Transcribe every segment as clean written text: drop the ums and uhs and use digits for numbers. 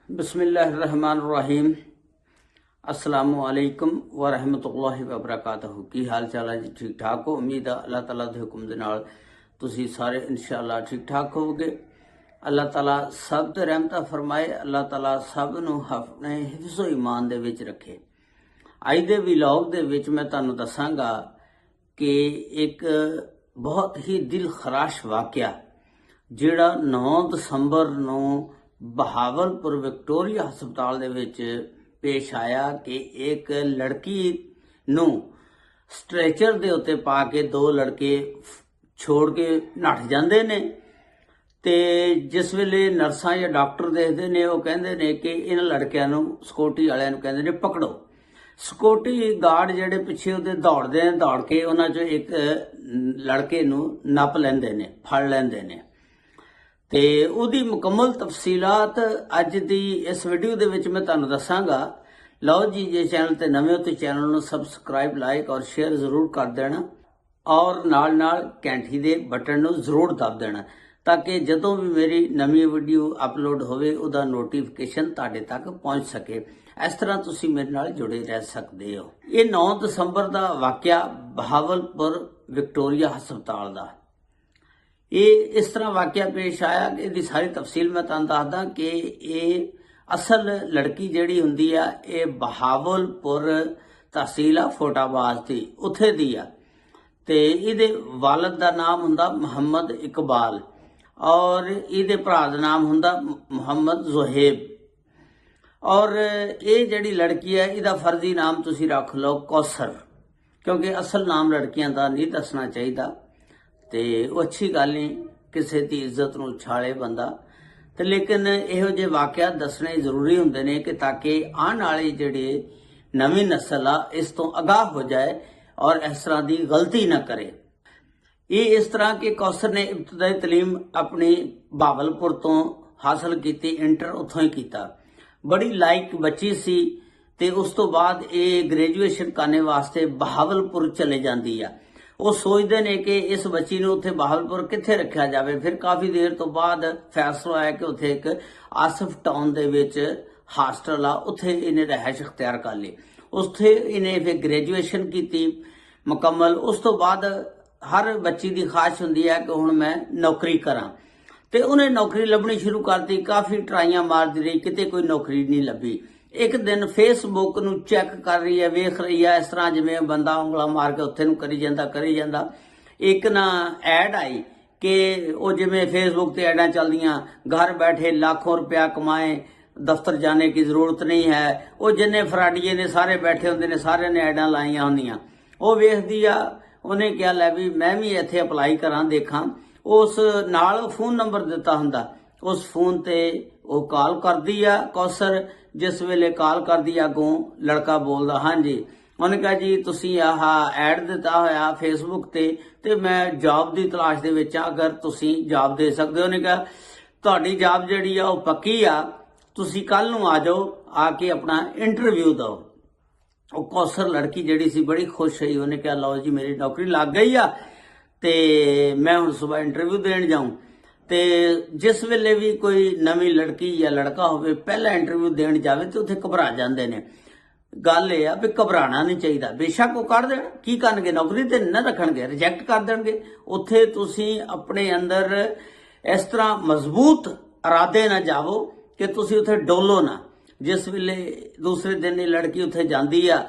बिस्मिल्लाहिर्रहमानिर्रहीम। अस्सलामुअलैकुम वरहमतुल्लाहि वबरकातुहू। की हाल चाल है जी? ठीक ठाक हो? उम्मीद है अल्लाह ताला के हुक्म दे नाल तुसी सारे इंशाअल्लाह ठीक ठाक होवोगे। अल्लाह ताला सब ते रहमत फरमाए। अल्लाह ताला सब नूं अपने हिफ्ज़ो ईमान दे विच रखे। अज दे व्लॉग दे विच मैं तुहानूं दसांगा कि एक बहुत ही दिल खराश वाक़या ਜਿਹੜਾ 9 ਦਸੰਬਰ ਨੂੰ ਬਹਾਵਲਪੁਰ ਵਿਕਟੋਰੀਆ ਹਸਪਤਾਲ ਦੇ ਵਿੱਚ ਪੇਸ਼ ਆਇਆ ਕਿ ਇੱਕ ਲੜਕੀ ਨੂੰ ਸਟ੍ਰੈਚਰ ਦੇ ਉੱਤੇ ਪਾ ਕੇ ਦੋ ਲੜਕੇ ਛੋੜ ਕੇ ਨੱਠ ਜਾਂਦੇ ਨੇ ਤੇ ਜਿਸ ਵੇਲੇ ਨਰਸਾਂ ਜਾਂ ਡਾਕਟਰ ਦੇਖਦੇ ਨੇ ਉਹ ਕਹਿੰਦੇ ਨੇ ਕਿ ਇਹਨਾਂ ਲੜਕਿਆਂ ਨੂੰ ਸਿਕਿਉਰਿਟੀ ਵਾਲਿਆਂ ਨੂੰ ਕਹਿੰਦੇ ਨੇ ਪਕੜੋ। ਸਿਕਿਉਰਿਟੀ ਗਾਰਡ ਜਿਹੜੇ ਪਿੱਛੇ ਉਹਦੇ ਦੌੜਦੇ ਨੇ, ਦੌੜ ਕੇ ਉਹਨਾਂ 'ਚੋਂ ਇੱਕ ਲੜਕੇ ਨੂੰ ਨੱਪ ਲੈਂਦੇ ਨੇ, ਫੜ ਲੈਂਦੇ ਨੇ ਤੇ ਉਹਦੀ ਮੁਕੰਮਲ ਤਫਸੀਲਾਤ ਅੱਜ ਦੀ ਇਸ ਵੀਡੀਓ ਦੇ ਵਿੱਚ ਮੈਂ ਤੁਹਾਨੂੰ ਦੱਸਾਂਗਾ। ਲਓ ਜੀ, ਜੇ ਚੈਨਲ ਤੇ ਨਵੇਂ ਹੋ ਤੇ ਚੈਨਲ ਨੂੰ ਸਬਸਕ੍ਰਾਈਬ, ਲਾਈਕ ਔਰ ਸ਼ੇਅਰ ਜ਼ਰੂਰ ਕਰ ਦੇਣਾ ਔਰ ਨਾਲ ਘੰਟੀ ਦੇ ਬਟਨ ਨੂੰ ਜ਼ਰੂਰ ਦਬ ਦੇਣਾ ਤਾਂ ਕਿ ਜਦੋਂ ਵੀ ਮੇਰੀ ਨਵੀਂ ਵੀਡੀਓ ਅਪਲੋਡ ਹੋਵੇ ਉਹਦਾ ਨੋਟੀਫਿਕੇਸ਼ਨ ਤੁਹਾਡੇ ਤੱਕ ਪਹੁੰਚ ਸਕੇ। ਇਸ ਤਰ੍ਹਾਂ ਤੁਸੀਂ ਮੇਰੇ ਨਾਲ ਜੁੜੇ ਰਹਿ ਸਕਦੇ ਹੋ। ਇਹ 9 ਦਸੰਬਰ ਦਾ ਵਾਕਿਆ ਬਹਾਵਲਪੁਰ ਵਿਕਟੋਰੀਆ ਹਸਪਤਾਲ ਦਾ। ਇਹ ਇਸ ਤਰ੍ਹਾਂ ਵਾਕਿਆ ਪੇਸ਼ ਆਇਆ ਕਿ ਇਹਦੀ ਸਾਰੀ ਤਫਸੀਲ ਮੈਂ ਤੁਹਾਨੂੰ ਦੱਸਦਾ ਕਿ ਇਹ ਅਸਲ ਲੜਕੀ ਜਿਹੜੀ ਹੁੰਦੀ ਆ ਇਹ ਬਹਾਵਲਪੁਰ ਤਹਿਸੀਲ ਆ ਫੋਟਾਬਾਜ਼ ਦੀ, ਉੱਥੇ ਦੀ ਆ ਤੇ ਇਹਦੇ ਵਾਲਦ ਦਾ ਨਾਮ ਹੁੰਦਾ ਮੁਹੰਮਦ ਇਕਬਾਲ ਔਰ ਇਹਦੇ ਭਰਾ ਦਾ ਨਾਮ ਹੁੰਦਾ ਮੁਹੰਮਦ ਜ਼ੁਹੇਬ। ਔਰ ਇਹ ਜਿਹੜੀ ਲੜਕੀ ਹੈ ਇਹਦਾ ਫਰਜ਼ੀ ਨਾਮ ਤੁਸੀਂ ਰੱਖ ਲਓ ਕੌਸਰ, ਕਿਉਂਕਿ ਅਸਲ ਨਾਮ ਲੜਕੀਆਂ ਦਾ ਨਹੀਂ ਦੱਸਣਾ ਚਾਹੀਦਾ ਤੇ ਉਹ ਅੱਛੀ ਗੱਲ ਨਹੀਂ, ਕਿਸੇ ਦੀ ਇੱਜ਼ਤ ਨੂੰ ਛਾਲੇ ਬੰਦਾ ਤੇ ਲੇਕਿਨ ਇਹੋ ਜਿਹੇ ਵਾਕਿਆ ਦੱਸਣੇ ਜ਼ਰੂਰੀ ਹੁੰਦੇ ਨੇ ਕਿ ਤਾਂ ਕਿ ਆਉਣ ਵਾਲੀ ਜਿਹੜੇ ਨਵੀਂ ਨਸਲ ਆ ਇਸ ਤੋਂ ਅਗਾਹ ਹੋ ਜਾਏ ਔਰ ਇਸ ਤਰ੍ਹਾਂ ਦੀ ਗਲਤੀ ਨਾ ਕਰੇ। ਇਹ ਇਸ ਤਰ੍ਹਾਂ ਕਿ ਕੌਸਰ ਨੇ ਇਬਤਦਾਈ ਤਾਲੀਮ ਆਪਣੀ ਬਹਾਵਲਪੁਰ ਤੋਂ ਹਾਸਲ ਕੀਤੀ, ਇੰਟਰ ਉੱਥੋਂ ਹੀ ਕੀਤਾ। ਬੜੀ ਲਾਇਕ ਬੱਚੀ ਸੀ ਤੇ ਉਸ ਤੋਂ ਬਾਅਦ ਇਹ ਗ੍ਰੈਜੂਏਸ਼ਨ ਕਰਨੇ ਵਾਸਤੇ ਬਹਾਵਲਪੁਰ ਚਲੇ ਜਾਂਦੀ ਆ। ਉਹ ਸੋਚਦੇ ਨੇ ਕਿ ਇਸ ਬੱਚੀ ਨੂੰ ਉੱਥੇ ਬਹਾਵਲਪੁਰ ਕਿੱਥੇ ਰੱਖਿਆ ਜਾਵੇ। ਫਿਰ ਕਾਫੀ ਦੇਰ ਤੋਂ ਬਾਅਦ ਫੈਸਲਾ ਆਇਆ ਕਿ ਉੱਥੇ ਇੱਕ ਆਸਫ ਟਾਊਨ ਦੇ ਵਿੱਚ ਹਾਸਟਲ ਆ, ਉੱਥੇ ਇਹਨੇ ਰਹਿائش ਅਖਤਿਆਰ ਕਰ ਲਈ। ਉੱਥੇ ਇਹਨੇ ਫਿਰ ਗ੍ਰੈਜੂਏਸ਼ਨ ਕੀਤੀ ਮੁਕੰਮਲ। ਉਸ ਤੋਂ ਬਾਅਦ ਹਰ ਬੱਚੀ ਦੀ ਖਾਹਿਸ਼ ਹੁੰਦੀ ਹੈ ਕਿ ਹੁਣ ਮੈਂ ਨੌਕਰੀ ਕਰਾਂ ਤੇ ਉਹਨੇ ਨੌਕਰੀ ਲੱਭਣੀ ਸ਼ੁਰੂ ਕਰਤੀ। ਕਾਫੀ ਟਰਾਈਆਂ ਮਾਰਦੀ ਰਹੀ, ਕਿਤੇ ਕੋਈ ਨੌਕਰੀ ਨਹੀਂ ਲੱਭੀ। ਇੱਕ ਦਿਨ ਫੇਸਬੁੱਕ ਨੂੰ ਚੈੱਕ ਕਰ ਰਹੀ ਹੈ, ਵੇਖ ਰਹੀ ਹੈ, ਇਸ ਤਰ੍ਹਾਂ ਜਿਵੇਂ ਬੰਦਾ ਉਂਗਲਾ ਮਾਰ ਕੇ ਉੱਥੇ ਨੂੰ ਕਰੀ ਜਾਂਦਾ। ਇੱਕ ਨਾ ਐਡ ਆਈ ਕਿ ਉਹ ਜਿਵੇਂ ਫੇਸਬੁੱਕ ਤੇ ਐਡਾਂ ਚੱਲਦੀਆਂ, ਘਰ ਬੈਠੇ लाखों रुपया ਕਮਾਏ, ਦਫ਼ਤਰ ਜਾਣੇ ਦੀ ਜ਼ਰੂਰਤ ਨਹੀਂ ਹੈ। ਉਹ ਜਿੰਨੇ ਫਰਾਡੀਏ ਨੇ ਸਾਰੇ ਬੈਠੇ ਹੁੰਦੇ ਨੇ, ਸਾਰਿਆਂ ਨੇ ਐਡਾਂ ਲਾਈਆਂ ਹੁੰਦੀਆਂ। ਉਹ ਵੇਖਦੀ ਆ, ਉਹਨੇ ਕਿਹਾ ਲੈ ਵੀ ਮੈਂ ਵੀ ਇੱਥੇ ਅਪਲਾਈ ਕਰਾਂ, ਦੇਖਾਂ। ਉਸ ਨਾਲ ਫੋਨ ਨੰਬਰ ਦਿੱਤਾ ਹੁੰਦਾ, ਉਸ ਫੋਨ ਤੇ ਉਹ ਕਾਲ ਕਰਦੀ ਆ ਕੌਸਰ। ਜਿਸ ਵੇਲੇ ਕਾਲ ਕਰਦੀ ਆ ਅੱਗੋਂ ਲੜਕਾ ਬੋਲਦਾ ਹਾਂਜੀ। ਉਹਨੇ ਕਿਹਾ ਜੀ ਤੁਸੀਂ ਆਹ ਐਡ ਦਿੱਤਾ ਹੋਇਆ ਫੇਸਬੁੱਕ ਤੇ ਮੈਂ ਜੌਬ ਦੀ ਤਲਾਸ਼ ਦੇ ਵਿੱਚ ਆ, ਅਗਰ ਤੁਸੀਂ ਜੌਬ ਦੇ ਸਕਦੇ ਹੋ। ਉਹਨੇ ਕਿਹਾ ਤੁਹਾਡੀ ਜੌਬ ਜਿਹੜੀ ਆ ਉਹ ਪੱਕੀ ਆ, ਤੁਸੀਂ ਕੱਲ ਨੂੰ ਆ ਜਾਓ, ਆ ਕੇ ਆਪਣਾ ਇੰਟਰਵਿਊ ਦਿਓ। ਉਹ ਕੌਸਰ ਲੜਕੀ ਜਿਹੜੀ ਸੀ ਬੜੀ ਖੁਸ਼ ਹੋਈ। ਉਹਨੇ ਕਿਹਾ ਲਓ ਜੀ ਮੇਰੀ ਨੌਕਰੀ ਲੱਗ ਗਈ ਆ ਤੇ ਮੈਂ ਹੁਣ ਸਵੇਰ ਇੰਟਰਵਿਊ ਦੇਣ ਜਾਊਂ। ਤੇ ਜਿਸ ਵੇਲੇ ਵੀ ਕੋਈ ਨਵੀਂ ਲੜਕੀ ਜਾਂ ਲੜਕਾ ਹੋਵੇ ਪਹਿਲਾ ਇੰਟਰਵਿਊ ਦੇਣ ਜਾਵੇ ਤੇ ਉੱਥੇ ਘਬਰਾ ਜਾਂਦੇ ਨੇ। ਗੱਲ ਇਹ ਆ ਵੀ ਘਬਰਾਣਾ ਨਹੀਂ ਚਾਹੀਦਾ। ਬੇਸ਼ੱਕ ਉਹ ਕੱਢ ਦੇਣ, ਕੀ ਕਰਨਗੇ, ਨੌਕਰੀ ਤੇ ਨਾ ਰੱਖਣਗੇ, ਰਿਜੈਕਟ ਕਰ ਦੇਣਗੇ। ਉੱਥੇ ਤੁਸੀਂ ਆਪਣੇ ਅੰਦਰ ਇਸ ਤਰ੍ਹਾਂ ਮਜ਼ਬੂਤ ਇਰਾਦੇ ਨਾਲ ਜਾਵੋ ਕਿ ਤੁਸੀਂ ਉੱਥੇ ਡੋਲੋ ਨਾ। ਜਿਸ ਵੇਲੇ ਦੂਸਰੇ ਦਿਨ ਇਹ ਲੜਕੀ ਉੱਥੇ ਜਾਂਦੀ ਆ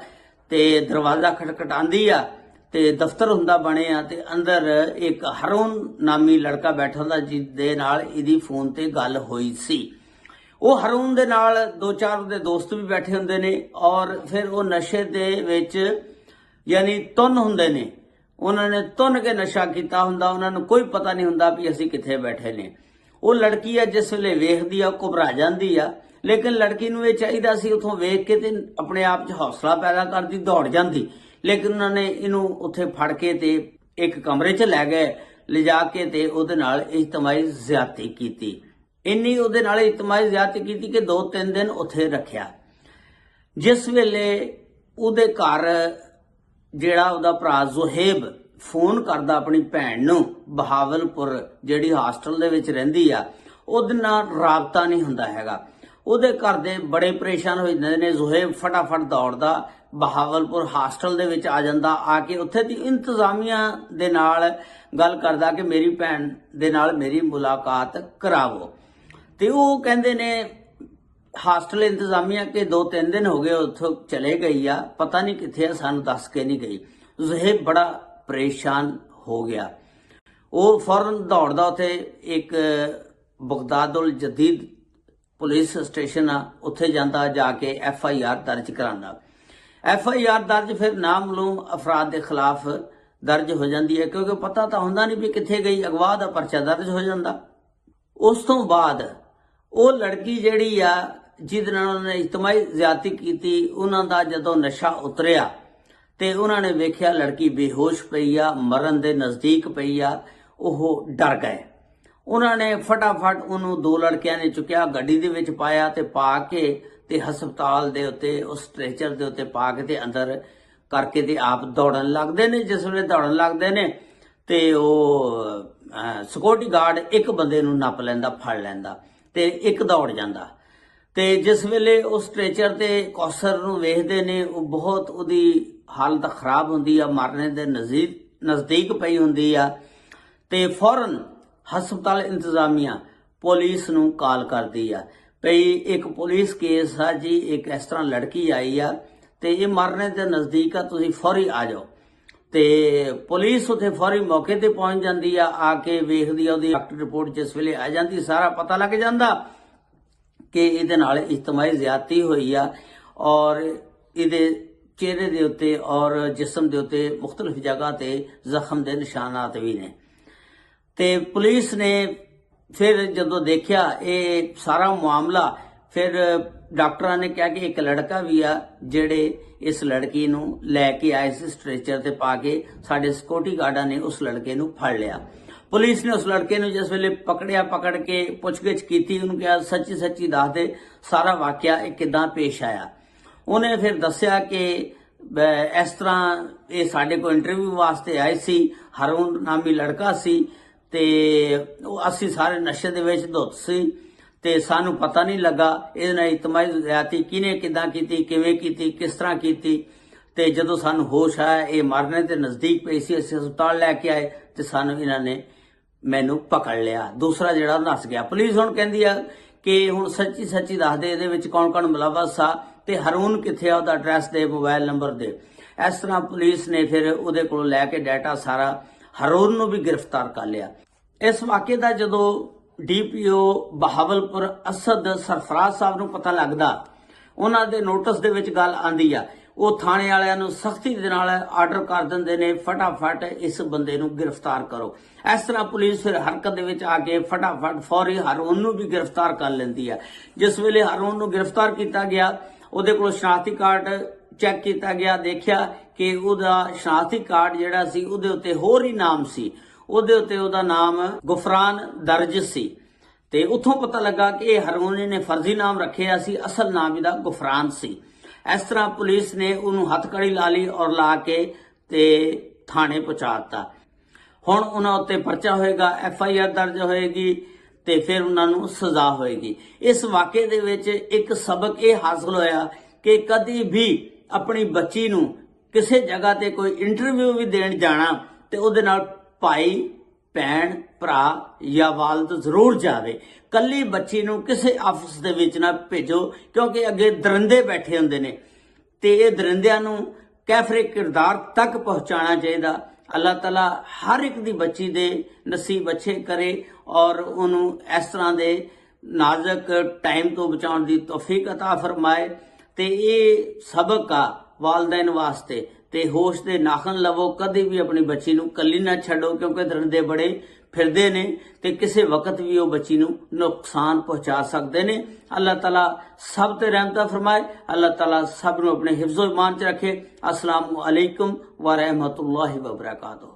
ਤੇ ਦਰਵਾਜ਼ਾ ਖਟਖਟਾਉਂਦੀ ਆ ਤੇ ਦਫ਼ਤਰ ਹੁੰਦਾ ਬਣਿਆ ਤੇ ਅੰਦਰ ਇੱਕ ਹਰੂਨ ਨਾਮੀ ਲੜਕਾ ਬੈਠਾ ਹੁੰਦਾ ਜਿਹਦੇ ਨਾਲ ਇਹਦੀ ਫੋਨ ਤੇ ਗੱਲ ਹੋਈ ਸੀ। ਉਹ ਹਰੂਨ ਦੇ ਨਾਲ ਦੋ ਚਾਰ ਉਹਦੇ ਦੋਸਤ ਵੀ ਬੈਠੇ ਹੁੰਦੇ ਨੇ ਔਰ ਫਿਰ ਉਹ ਨਸ਼ੇ ਦੇ ਵਿੱਚ ਯਾਨੀ ਤੁੰਨ ਹੁੰਦੇ ਨੇ। ਉਹਨਾਂ ਨੇ ਤੁੰਨ ਕੇ ਨਸ਼ਾ ਕੀਤਾ ਹੁੰਦਾ, ਉਹਨਾਂ ਨੂੰ ਕੋਈ ਪਤਾ ਨਹੀਂ ਹੁੰਦਾ ਵੀ ਅਸੀਂ ਕਿੱਥੇ ਬੈਠੇ ਨੇ। ਉਹ ਲੜਕੀ ਆ ਜਿਸ ਵੇਲੇ ਵੇਖਦੀ ਆ ਉਹ ਘਬਰਾ ਜਾਂਦੀ ਆ, ਲੇਕਿਨ ਲੜਕੀ ਨੂੰ ਇਹ ਚਾਹੀਦਾ ਸੀ ਉੱਥੋਂ ਵੇਖ ਕੇ ਤੇ ਆਪਣੇ ਆਪ 'ਚ ਹੌਸਲਾ ਪੈਦਾ ਕਰਦੀ, ਦੌੜ ਜਾਂਦੀ। ਲੇਕਿਨ ਉਹਨਾਂ ਨੇ ਇਹਨੂੰ ਉੱਥੇ ਫੜ ਕੇ ਤੇ ਇੱਕ ਕਮਰੇ 'ਚ ਲੈ ਗਏ, ਲਿਜਾ ਕੇ ਤੇ ਉਹਦੇ ਨਾਲ ਇਜਤਮਾਈ ਜ਼ਿਆਦਤੀ ਕੀਤੀ। ਇੰਨੀ ਉਹਦੇ ਨਾਲ ਇਜਤਮਾਈ ਜ਼ਿਆਦਤੀ ਕੀਤੀ ਕਿ 2-3 ਦਿਨ ਉੱਥੇ ਰੱਖਿਆ। ਜਿਸ ਵੇਲੇ ਉਹਦੇ ਘਰ ਜਿਹੜਾ ਉਹਦਾ ਭਰਾ ਜ਼ੁਹੇਬ ਫੋਨ ਕਰਦਾ ਆਪਣੀ ਭੈਣ ਨੂੰ ਬਹਾਵਲਪੁਰ ਜਿਹੜੀ ਹਾਸਟਲ ਦੇ ਵਿੱਚ ਰਹਿੰਦੀ ਆ, ਉਹਦੇ ਨਾਲ ਰਾਬਤਾ ਨਹੀਂ ਹੁੰਦਾ ਹੈਗਾ। ਉਹਦੇ ਘਰ ਦੇ ਬੜੇ ਪਰੇਸ਼ਾਨ ਹੋ ਜਾਂਦੇ ਨੇ। ਜ਼ੁਹੈਬ ਫਟਾਫਟ ਦੌੜਦਾ ਬਹਾਵਲਪੁਰ ਹਾਸਟਲ ਦੇ ਵਿੱਚ ਆ ਜਾਂਦਾ। ਆ ਕੇ ਉੱਥੇ ਦੀ ਇੰਤਜ਼ਾਮੀਆ ਦੇ ਨਾਲ ਗੱਲ ਕਰਦਾ ਕਿ ਮੇਰੀ ਭੈਣ ਦੇ ਨਾਲ ਮੇਰੀ ਮੁਲਾਕਾਤ ਕਰਾਵੋ। ਤੇ ਉਹ ਕਹਿੰਦੇ ਨੇ ਹਾਸਟਲ ਇੰਤਜ਼ਾਮੀਆ ਕਿ 2-3 ਦਿਨ ਹੋ ਗਏ ਉੱਥੋਂ ਚਲੇ ਗਈ ਆ, ਪਤਾ ਨਹੀਂ ਕਿੱਥੇ ਆ, ਸਾਨੂੰ ਦੱਸ ਕੇ ਨਹੀਂ ਗਈ। ਜ਼ੁਹੈਬ ਬੜਾ ਪਰੇਸ਼ਾਨ ਹੋ ਗਿਆ। ਉਹ ਫੌਰਨ ਦੌੜਦਾ ਉੱਥੇ ਇੱਕ ਬਗਦਾਦੁਲ ਜਦੀਦ ਪੁਲਿਸ ਸਟੇਸ਼ਨ ਆ, ਉੱਥੇ ਜਾਂਦਾ, ਜਾ ਕੇ FIR ਦਰਜ ਕਰਾਉਂਦਾ। FIR ਦਰਜ ਫਿਰ ਨਾਮਾਲੂਮ ਅਫਰਾਦ ਦੇ ਖਿਲਾਫ ਦਰਜ ਹੋ ਜਾਂਦੀ ਹੈ, ਕਿਉਂਕਿ ਪਤਾ ਤਾਂ ਹੁੰਦਾ ਨਹੀਂ ਵੀ ਕਿੱਥੇ ਗਈ। ਅਗਵਾ ਦਾ ਪਰਚਾ ਦਰਜ ਹੋ ਜਾਂਦਾ। ਉਸ ਤੋਂ ਬਾਅਦ ਉਹ ਲੜਕੀ ਜਿਹੜੀ ਆ ਜਿਹਦੇ ਨਾਲ ਉਹਨਾਂ ਨੇ ਇਜਤਮਾਈ ਜ਼ਿਆਦਤੀ ਕੀਤੀ, ਉਹਨਾਂ ਦਾ ਜਦੋਂ ਨਸ਼ਾ ਉਤਰਿਆ ਤੇ ਉਹਨਾਂ ਨੇ ਵੇਖਿਆ ਲੜਕੀ ਬੇਹੋਸ਼ ਪਈ ਆ, ਮਰਨ ਦੇ ਨਜ਼ਦੀਕ ਪਈ ਆ। ਉਹ ਡਰ ਗਏ। ਉਹਨਾਂ ਨੇ ਫਟਾਫਟ ਉਹਨੂੰ 2 ਲੜਕਿਆਂ ਨੇ ਚੁੱਕਿਆ, ਗੱਡੀ ਦੇ ਵਿੱਚ ਪਾਇਆ ਤੇ ਪਾ ਕੇ ਤੇ ਹਸਪਤਾਲ ਦੇ ਉੱਤੇ ਉਸ ਸਟ੍ਰੈਚਰ ਦੇ ਉੱਤੇ ਪਾ ਕੇ ਤੇ ਅੰਦਰ ਕਰਕੇ ਤੇ ਆਪ ਦੌੜਨ ਲੱਗਦੇ ਨੇ। ਜਿਸ ਵੇਲੇ ਦੌੜਨ ਲੱਗਦੇ ਨੇ ਤੇ ਉਹ ਸਿਕਿਉਰਿਟੀ ਗਾਰਡ ਇੱਕ ਬੰਦੇ ਨੂੰ ਨੱਪ ਲੈਂਦਾ, ਫੜ ਲੈਂਦਾ ਤੇ ਇੱਕ ਦੌੜ ਜਾਂਦਾ। ਤੇ ਜਿਸ ਵੇਲੇ ਉਹ ਸਟ੍ਰੈਚਰ ਤੇ ਕੌਸਰ ਨੂੰ ਵੇਖਦੇ ਨੇ, ਉਹ ਬਹੁਤ ਉਹਦੀ ਹਾਲਤ ਖਰਾਬ ਹੁੰਦੀ ਆ, ਮਰਨੇ ਦੇ ਨਜ਼ਦੀਕ ਪਈ ਹੁੰਦੀ ਆ। ਤੇ ਫੌਰਨ ਹਸਪਤਾਲ ਇੰਤਜ਼ਾਮੀਆ ਪੁਲਿਸ ਨੂੰ ਕਾਲ ਕਰਦੀ ਆ ਭਈ ਇੱਕ ਪੁਲਿਸ ਕੇਸ ਆ ਜੀ, ਇੱਕ ਇਸ ਤਰ੍ਹਾਂ ਲੜਕੀ ਆਈ ਆ ਤੇ ਇਹ ਮਰਨੇ ਦੇ ਨਜ਼ਦੀਕ ਆ, ਤੁਸੀਂ ਫੌਰੀ ਆ ਜਾਓ। ਤੇ ਪੁਲਿਸ ਉੱਥੇ ਫੌਰੀ ਮੌਕੇ ਤੇ ਪਹੁੰਚ ਜਾਂਦੀ ਆ। ਆ ਕੇ ਵੇਖਦੀ ਆ, ਉਹਦੀ ਡਾਕਟਰ ਰਿਪੋਰਟ ਜਿਸ ਵੇਲੇ ਆ ਜਾਂਦੀ, ਸਾਰਾ ਪਤਾ ਲੱਗ ਜਾਂਦਾ ਕਿ ਇਹਦੇ ਨਾਲ ਇਜਤਮਾਈ ਜ਼ਿਆਦਤੀ ਹੋਈ ਆ ਔਰ ਇਹਦੇ ਚਿਹਰੇ ਦੇ ਉੱਤੇ ਔਰ ਜਿਸਮ ਦੇ ਉੱਤੇ ਮੁਖਤਲਿਫ ਜਗ੍ਹਾ ਤੇ ਜ਼ਖਮ ਦੇ ਨਿਸ਼ਾਨਾਤ ਵੀ ਨੇ। ਤੇ ਪੁਲਿਸ ਨੇ ਫਿਰ ਜਦੋਂ ਦੇਖਿਆ ਇਹ ਸਾਰਾ ਮਾਮਲਾ, ਫਿਰ ਡਾਕਟਰਾਂ ਨੇ ਕਿਹਾ ਕਿ ਇੱਕ ਲੜਕਾ ਵੀ ਆ ਜਿਹੜੇ ਇਸ ਲੜਕੀ ਨੂੰ ਲੈ ਕੇ ਆਏ ਸੀ ਸਟ੍ਰੈਚਰ ਤੇ ਪਾ ਕੇ। ਸਾਡੇ ਸਿਕਿਉਰਿਟੀ ਗਾਰਡਾਂ ਨੇ ਉਸ ਲੜਕੇ ਨੂੰ ਫੜ ਲਿਆ। ਪੁਲਿਸ ਨੇ ਉਸ ਲੜਕੇ ਨੂੰ ਜਿਸ ਵੇਲੇ ਪਕੜਿਆ, ਪਕੜ ਕੇ ਪੁੱਛਗਿੱਛ ਕੀਤੀ, ਉਹਨੂੰ ਕਿਹਾ ਸੱਚੀ ਸੱਚੀ ਦੱਸ ਦੇ ਸਾਰਾ ਵਾਕਿਆ ਇਹ ਕਿੱਦਾਂ ਪੇਸ਼ ਆਇਆ। ਉਹਨੇ ਫਿਰ ਦੱਸਿਆ ਕਿ ਇਸ ਤਰ੍ਹਾਂ ਇਹ ਸਾਡੇ ਕੋਲ ਇੰਟਰਵਿਊ ਵਾਸਤੇ ਆਏ ਸੀ, ਹਰੂਨ ਨਾਮੀ ਲੜਕਾ ਸੀ ਤੇ ਅਸੀਂ ਸਾਰੇ ਨਸ਼ੇ ਦੇ ਵਿੱਚ ਧੁੱਤ ਸੀ ਤੇ ਸਾਨੂੰ ਪਤਾ ਨਹੀਂ ਲੱਗਾ ਇਹਦੇ ਨਾਲ ਇਜਤਮਾਈ ਜ਼ਿਆਦਤੀ ਕਿਹਨੇ ਕਿੱਦਾਂ ਕੀਤੀ, ਕਿਵੇਂ ਕੀਤੀ, ਕਿਸ ਤਰ੍ਹਾਂ ਕੀਤੀ। ਤੇ ਜਦੋਂ ਸਾਨੂੰ ਹੋਸ਼ ਆਇਆ ਇਹ ਮਰਨੇ ਦੇ ਨਜ਼ਦੀਕ ਪਈ ਸੀ, ਅਸੀਂ ਹਸਪਤਾਲ ਲੈ ਕੇ ਆਏ ਤੇ ਸਾਨੂੰ ਇਹਨਾਂ ਨੇ ਮੈਨੂੰ ਪਕੜ ਲਿਆ। ਦੂਸਰਾ ਜਿਹੜਾ ਨੱਸ ਗਿਆ। ਪੁਲਿਸ ਹੁਣ ਕਹਿੰਦੀ ਆ ਕਿ ਹੁਣ ਸੱਚੀ ਸੱਚੀ ਦੱਸ ਦੇ ਇਹਦੇ ਵਿੱਚ ਕੌਣ ਕੌਣ ਮੁਲਵਸ ਆ ਤੇ ਹਰੂਨ ਕਿੱਥੇ ਆ, ਉਹਦਾ ਐਡਰੈਸ ਦੇ, ਮੋਬਾਈਲ ਨੰਬਰ ਦੇ। ਇਸ ਤਰ੍ਹਾਂ ਪੁਲਿਸ ਨੇ ਫਿਰ ਉਹਦੇ ਕੋਲ ਲੈ ਕੇ ਡਾਟਾ ਸਾਰਾ ਹਰੂਨ ਨੂੰ ਵੀ ਗ੍ਰਿਫਤਾਰ ਕਰ ਲਿਆ। ਇਸ ਵਾਕਿਏ ਦਾ ਜਦੋਂ DPO ਬਹਾਵਲਪੁਰ ਅਸਦ ਸਰਫਰਾਜ਼ ਸਾਹਿਬ ਨੂੰ ਪਤਾ ਲੱਗਦਾ, ਉਹਨਾਂ ਦੇ ਨੋਟਿਸ ਦੇ ਵਿੱਚ ਗੱਲ ਆਂਦੀ ਆ, ਉਹ ਥਾਣੇ ਵਾਲਿਆਂ ਨੂੰ ਸਖਤੀ ਦੇ ਨਾਲ ਆਰਡਰ ਕਰ ਦਿੰਦੇ ਨੇ ਫਟਾਫਟ ਇਸ ਬੰਦੇ ਨੂੰ ਗ੍ਰਿਫਤਾਰ ਕਰੋ। ਇਸ ਤਰ੍ਹਾਂ ਪੁਲਿਸ ਫਿਰ ਹਰਕਤ ਦੇ ਵਿੱਚ ਆ ਕੇ ਫਟਾਫਟ ਫੌਰੀ ਹਰੂਨ ਨੂੰ ਵੀ ਗ੍ਰਿਫਤਾਰ ਕਰ ਲੈਂਦੀ ਆ। ਜਿਸ ਵੇਲੇ ਹਰੂਨ ਨੂੰ ਗ੍ਰਿਫਤਾਰ ਕੀਤਾ ਗਿਆ, ਉਹਦੇ ਕੋਲ ਸ਼ਨਾਖਤੀ ਕਾਰਡ ਚੈੱਕ ਕੀਤਾ ਗਿਆ, ਦੇਖਿਆ ਕਿ ਉਹਦਾ ਸ਼ਨਾਖਤੀ ਕਾਰਡ ਜਿਹੜਾ ਸੀ ਉਹਦੇ ਉੱਤੇ ਹੋਰ ਹੀ ਨਾਮ ਸੀ, ਉਹਦੇ ਉੱਤੇ ਉਹਦਾ ਨਾਮ ਗੁਫਰਾਨ ਦਰਜ ਸੀ। ਤੇ ਉੱਥੋਂ ਪਤਾ ਲੱਗਾ ਕਿ ਇਹ ਹਰੂਨ ਨੇ ਫਰਜ਼ੀ ਨਾਮ ਰੱਖਿਆ ਸੀ, ਅਸਲ ਨਾਮ ਇਹਦਾ ਗੁਫਰਾਨ ਸੀ। ਇਸ ਤਰ੍ਹਾਂ ਪੁਲਿਸ ਨੇ ਉਹਨੂੰ ਹੱਥਕੜੀ ਲਾ ਲਈ ਔਰ ਲਾ ਕੇ ਤੇ ਥਾਣੇ ਪਹੁੰਚਾ ਦਿੱਤਾ। ਹੁਣ ਉਹਨਾਂ ਉੱਤੇ ਪਰਚਾ ਹੋਏਗਾ, FIR ਦਰਜ ਹੋਏਗੀ ਤੇ ਫਿਰ ਉਹਨਾਂ ਨੂੰ ਸਜ਼ਾ ਹੋਏਗੀ। ਇਸ ਵਾਕਿਏ ਦੇ ਵਿੱਚ ਇੱਕ ਸਬਕ ਇਹ ਹਾਸਲ ਹੋਇਆ ਕਿ ਕਦੀ ਵੀ ਆਪਣੀ ਬੱਚੀ ਨੂੰ ਕਿਸੇ ਜਗ੍ਹਾ ਤੇ ਕੋਈ ਇੰਟਰਵਿਊ ਵੀ ਦੇਣ ਜਾਣਾ ਤੇ ਉਹਦੇ ਨਾਲ ਭਾਈ, ਭੈਣ, ਭਰਾ ਜਾਂ ਵਾਲਦ ਜ਼ਰੂਰ ਜਾਵੇ। ਕੱਲੀ ਬੱਚੀ ਨੂੰ ਕਿਸੇ ਆਫਿਸ ਦੇ ਵਿੱਚ ਨਾ ਭੇਜੋ, ਕਿਉਂਕਿ ਅੱਗੇ ਦਰਿੰਦੇ ਬੈਠੇ ਹੁੰਦੇ ਨੇ ਤੇ ਇਹ ਦਰਿੰਦਿਆਂ ਨੂੰ ਕੈਫਰੇ ਕਿਰਦਾਰ ਤੱਕ ਪਹੁੰਚਾਉਣਾ ਚਾਹੀਦਾ। ਅੱਲਾਹ ਤਾਲਾ ਹਰ ਇੱਕ ਦੀ ਬੱਚੀ ਦੇ ਨਸੀਬ ਅੱਛੇ ਕਰੇ ਔਰ ਉਹਨੂੰ ਇਸ ਤਰ੍ਹਾਂ ਦੇ ਨਾਜ਼ੁਕ ਟਾਈਮ ਤੋਂ ਬਚਾਉਣ ਦੀ ਤੌਫੀਕ ਅਤਾ ਫਰਮਾਏ। ਤੇ ਇਹ ਸਬਕ ਆ ਵਾਲदैन ਵਾਸਤੇ। ਤੇ ਹੋਸ਼ ਦੇ ਨਾਖਨ ਲਵੋ, ਕਦੇ ਵੀ ਆਪਣੀ ਬੱਚੀ ਨੂੰ ਕੱਲੀ ਨਾ ਛੱਡੋ, ਕਿਉਂਕਿ ਦਰਿੰਦੇ ਬੜੇ ਫਿਰਦੇ ਨੇ ਤੇ ਕਿਸੇ ਵਕਤ ਵੀ ਉਹ ਬੱਚੀ ਨੂੰ ਨੁਕਸਾਨ ਪਹੁੰਚਾ ਸਕਦੇ ਨੇ। ਅੱਲਾਹ ਤਾਲਾ ਸਭ ਤੇ ਰਹਿਮਤ ਫਰਮਾਏ। ਅੱਲਾਹ ਤਾਲਾ ਸਭ ਨੂੰ ਆਪਣੇ ਹਿਫਜ਼ੋ ਇਮਾਨ ਚ ਰੱਖੇ। अस्सलामु अलैकुम व रहमतुल्लाहि व बरकातुहू।